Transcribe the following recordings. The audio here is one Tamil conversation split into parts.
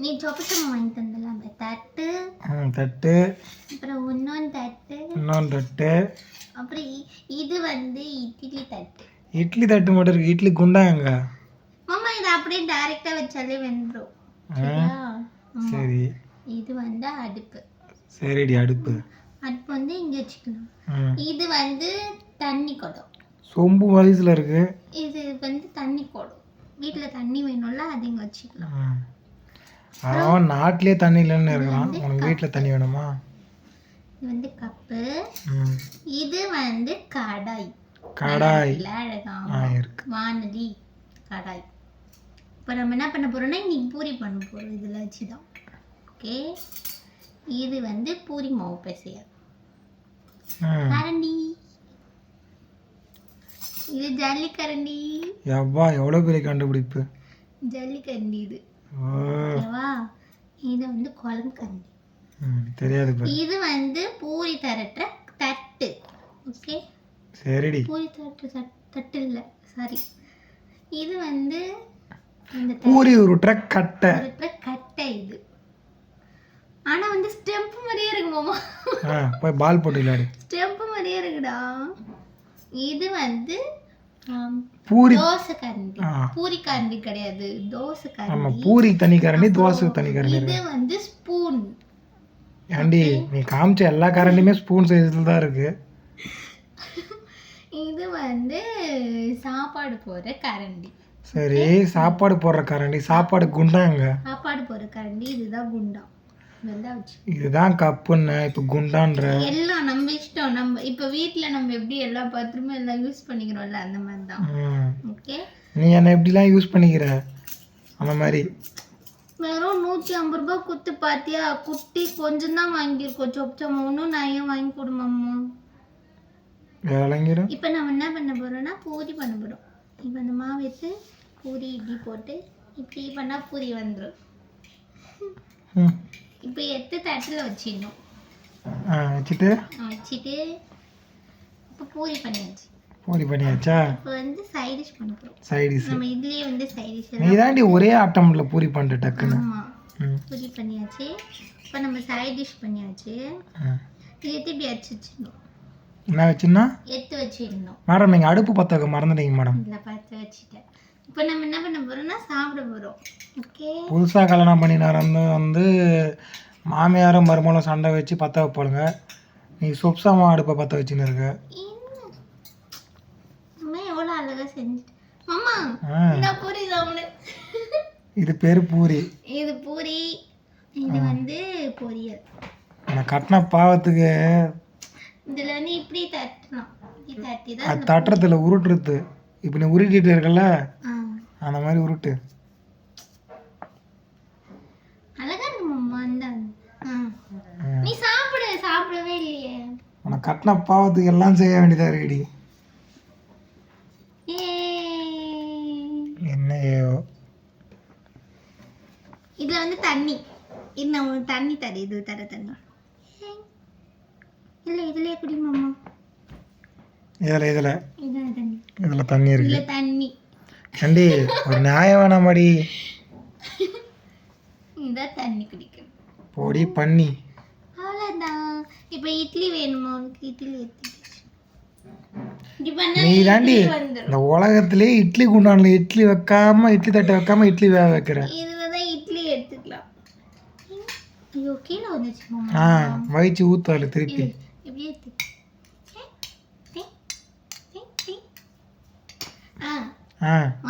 நீ சொப்பச்சம் வாங்கி தந்தலாம் தட்டு. தட்டு. அப்புறம் இன்னொன்று தட்டு. அப்புறம் இது வந்து இட்லி தட்டு. இட்லி தட்டு மட்டும் இருக்கு. இட்லி குண்டாங்க. மாமா இதை அப்படியே டைரக்டா வச்சாலே வெந்துடும். சரியா? சரி. இது வந்து அடுப்பு. சரிடி. அடுப்பு வந்து இங்க வச்சுக்கலாம். இது வந்து தண்ணி குடம். சொம்பு வயசுல இருக்கு. இது வந்து தண்ணி குடம். வீட்டுல தண்ணி வேணும்ல, அது இங்க வச்சுக்கலாம். அவன் நாட்டிலே தண்ணி இல்லைன்னு இருக்கான். உனக்கு வீட்டுல தண்ணி வேணுமா? இது வந்து கப்பு. இது வந்து கடாய். அழகா இருக்கு. வானதி கடாய். இப்போ நம்ம என்ன பண்ண போறோம்னா இன்னைக்கு பூரி பண்ண போறோம் இதுல வச்சுதான். ஓகே. இது வந்து பூரி மாவு பிசைய கரண்டி. இது ஜல்லி கரண்டி. யப்பா எவ்வளவு பெரிய கண்டுபிடிப்பு. ஜல்லி கரண்டி இது. ஓகேவா? இது வந்து குழம்பு கரண்டி. தெரியாது பாரு. இது வந்து பூரி தரட்டுற தட்டு. ஓகே. சரிடி. பூரி தரட்டுற தட்டு இல்ல, சாரி. இது வந்து இந்த பூரி உருட்டுற கட்டை. கட்டை இது. ஆனா வந்து ஸ்டெம்ப் மாதிரியே இருக்கு மாமா. போய் பால் போட்டு விளையாடு. ஸ்டெம்ப் மாதிரியே இருக்குடா. இது வந்து பூரி தோசை கரண்டி. பூரி கரண்டி கிடையாது, தோசை கரண்டி. ஆமா, பூரி தனி கரண்டி, தோசை தனி கரண்டி. இது வந்து ஸ்பூன். ஏண்டி நீ காமிச்ச எல்லா கரண்டியுமே ஸ்பூன் சைஸ்ல தான் இருக்கு. இது வந்து சாப்பாடு போடுற கரண்டி. சரி, சாப்பாடு போடுற கரண்டி. சாப்பாடு குண்டாங்க. சாப்பாடு போடுற கரண்டி இதுதான் குண்டா. இதுதான் கப்புன்னு. இப்ப குண்டான்ற எல்லாம் நம்ம இஷ்டம். நம்ம இப்ப வீட்ல நம்ம எப்படி எல்லா பாத்திரமும் எல்லாம் யூஸ் பண்ணிக்கிறோம்ல, அந்த மாதிரி தான். ஓகே. நீ என்ன எப்படிலாம் யூஸ் பண்ணிக்கிற அந்த மாதிரி. வெறும் 150 ரூபாய் குத்து பாத்தியா? குட்டி கொஞ்சம் தான் வாங்கியிருக்கோம். சொப்சம் ஒன்றும் நான் ஏன் வாங்கி கொடுமாம்மா. இப்ப நம்ம என்ன பண்ண போறோம்னா பூரி பண்ண போறோம். இப்ப அந்த மாவு எடுத்து பூரி இப்படி போட்டு இப்படி பண்ணா பூரி வந்துடும். இப்போ எடுத்து தட்டில் வச்சிடணும். வச்சுட்டு இப்போ பூரி பண்ணியாச்சு. இப்போ வந்து சைட் டிஷ் பண்ண போறோம். நம்ம இதுலயே வந்து சைட் டிஷ். நீ தாண்டி ஒரே ஆட்டம்ல பூரி பண்ணிட்ட டக்குன்னு. ஆமா, பூரி பண்ணியாச்சு. இப்போ நம்ம சைட் டிஷ் பண்ணியாச்சு. இது எடுத்து இப்படி வச்சிடணும். என்ன வச்சிடணும்? எடுத்து வச்சிடணும். மேடம் நீங்க அடுப்பு பத்த வைக்க மறந்துட்டீங்க மேடம். இல்ல, பத்த வச்சிட்டேன். இப்போ நம்ம என்ன பண்ண போறோம்னா சாப்பிட போறோம். ஓகே. புதுசாக கல்யாணம் பண்ணினார் வந்து மாமியாரும் மருமகளும் சண்டை வச்சு பற்ற வைப்பாளுங்க. நீ சொப்சாமா அடுப்பை பற்ற வச்சுன்னு இருக்க. எவ்வளோ அழகாக செஞ்சுட்டு மாமா. இந்த பூரி சாப்பிடு. இது பேர் பூரி. இது பூரி. இது வந்து பொரியல். நான் கட்டின பாவத்துக்கு இதில் வந்து இப்படி தட்டணும். இப்படி தட்டி தான் அது தட்டுறதுல உருட்டுறது. இப்போ நீ உருட்டிட்டு இருக்கல, அந்த மாதிரி உருட்டு. அழகா இருக்கு மாமா. நீ சாப்பிடு. சாப்பிடவே இல்லையே. உனக்கு கட்டின பாவத்துக்கு எல்லாம் செய்ய வேண்டியதா இருக்குடி. என்னையோ இதுல வந்து தண்ணி. இது நம்ம தண்ணி தரு. இது தர தண்ணி இல்ல, இதுலயே குடி மாமா. இதுல தண்ணி இருக்கு. இல்ல தண்ணி ஏண்டி ஒரு நியாயம் வேணாமாடி. இந்த தண்ணி குடிக்கணும். போடி பண்ணி. அவ்வளவுதான். இப்போ இட்லி வேணுமா உனக்கு? இட்லி எடுத்து நீ தாண்டி இந்த உலகத்திலே இட்லி குண்டான்ல இட்லி வைக்காம, இட்லி தட்டை வைக்காம இட்லி வேக வைக்கிற. இதுலதான் இட்லி எடுத்துக்கலாம். ஐயோ கீழே வந்துச்சு மாமா. வயிச்சு ஊத்தால திருப்பி இப்படி எடுத்து.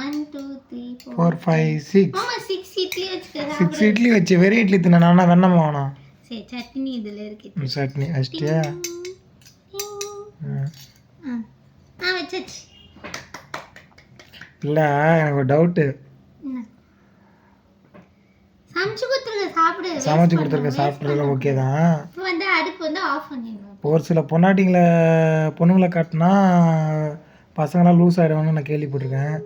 1 2 3 4 5 6. மாமா 6 இட்லி வச்சுக்க. 6 இட்லி வச்சு வெறும் இட்லி தின்னா நானா வெண்ணமா வேணும். சரி, சட்னி இதுல இருக்கு. சட்னி வச்சிட்டியா? வச்சாச்சு. இல்ல எனக்கு ஒரு டவுட். சமைச்சு கொடுத்துருங்க, சாப்பிடு. சமைச்சு கொடுத்துருங்க, சாப்பிட்றதுலாம் ஓகே தான். இப்போ வந்து அடுப்பு வந்து ஆஃப் பண்ணிடணும். ஒரு சில பொண்ணுங்களை காட்டினா பசங்களாம் லூஸ் ஆகிடுவாங்கன்னு நான் கேள்விப்பட்டிருக்கேன்.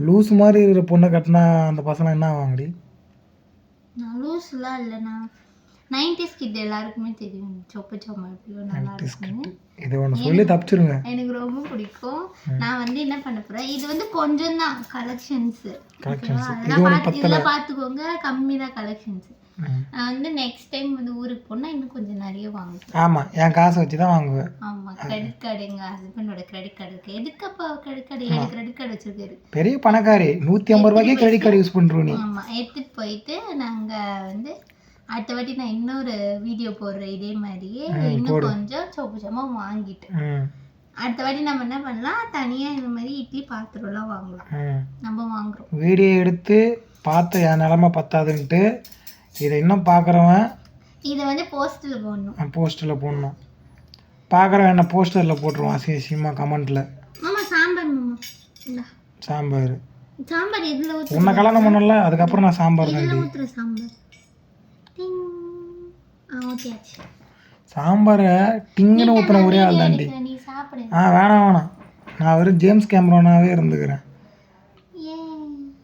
லூஸ் மாதிரி இருக்கிற பொண்ணை கட்டினா அந்த பசங்க என்ன ஆவாங்கடி? நான் லூஸ்லாம் இல்லைண்ணா. 90s கிட் எல்லாருக்குமே தெரியும் சொப்பு சாமா எப்படியோ நல்லா இருக்குன்னு. இது ஒன்று சொல்லி தப்பிச்சிருங்க. எனக்கு ரொம்ப பிடிக்கும். நான் வந்து என்ன பண்ண போறேன், இது வந்து கொஞ்சம் தான் கலெக்ஷன்ஸ். இதெல்லாம் பார்த்துக்கோங்க, கம்மி தான் கலெக்ஷன்ஸ். நான் வந்து நெக்ஸ்ட் டைம் வந்து ஊருக்கு போனா இன்னும் கொஞ்சம் நிறைய வாங்குவேன். ஆமா, என் காசை வச்சு தான் வாங்குவேன். ஆமா, கிரெடிட் கார்டு எங்க ஹஸ்பண்டோட கிரெடிட் கார்டு இருக்கு. எதுக்கு அப்பா கிரெடிட் கார்டு? 7 கிரெடிட் கார்டு வச்சிருக்காரு. பெரிய பணக்காரி, 150 ரூபாய்க்கே கிரெடிட் கார்டு யூஸ் பண்றோம் நீ. ஆமா, எடுத்துட்டு போயிட்டு நாங்க வந்து அடுத்த வாட்டி நான் இன்னொரு வீடியோ போடுறேன் இதே மாதிரியே இன்னும் கொஞ்சம் சோப்பு சாமா வாங்கிட்டு அடுத்த வாட்டி நம்ம என்ன பண்ணலாம், தனியா இந்த மாதிரி இட்லி பாத்திரம்லாம் வாங்கலாம். நம்ம வாங்குறோம். வீடியோ எடுத்து பார்த்து என் நிலமை பத்தாதுன்ட்டு இதை இன்னும் பார்க்குறவன் இதை வந்து போஸ்டரில் போடணும். பார்க்குறவன் என்ன போஸ்டரில் போட்டுருவான் அசிங்கமாக கமெண்ட்டில். ஆமாம், சாம்பார் மாமா. சாம்பார் இதில் ஊற்று. உன்னை கல்யாணம் பண்ணல, அதுக்கப்புறம் நான் சாம்பார் தான் ஊற்றுற சாம்பார். ஊற்றியாச்சு. சாம்பாரை டிங்குன்னு ஊற்றின ஒரே ஆள் தாண்டி. நீ சாப்பிடு. வேணாம், நான் வெறும் ஜேம்ஸ் கேமரோனாவே இருந்துக்கிறேன்.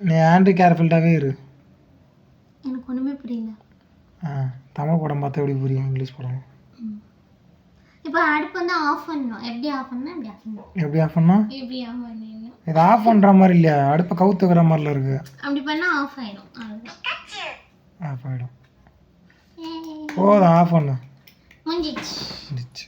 நீ ஆண்ட்ரி கேர்ஃபீல்டாகவே இரு. எனக்கு ஒன்றுமே புரியல. தமிழ் படம் பார்த்தா எப்படி புரியும், இங்கிலீஷ் படம். இப்போ அடுப்பு வந்து ஆஃப் பண்ணணும். எப்படி ஆஃப் பண்ணணும்? எப்படி ஆஃப் பண்ணணும்? இது ஆஃப் பண்ணுற மாதிரி இல்லையா, அடுப்பை கவுத்துக்கிற மாதிரில இருக்கு. அப்படி பண்ணால் ஆஃப் ஆகிடும். ஆஃப் ஆகிடும். போதும், ஆஃப் பண்ணு. முடிஞ்சிச்சு.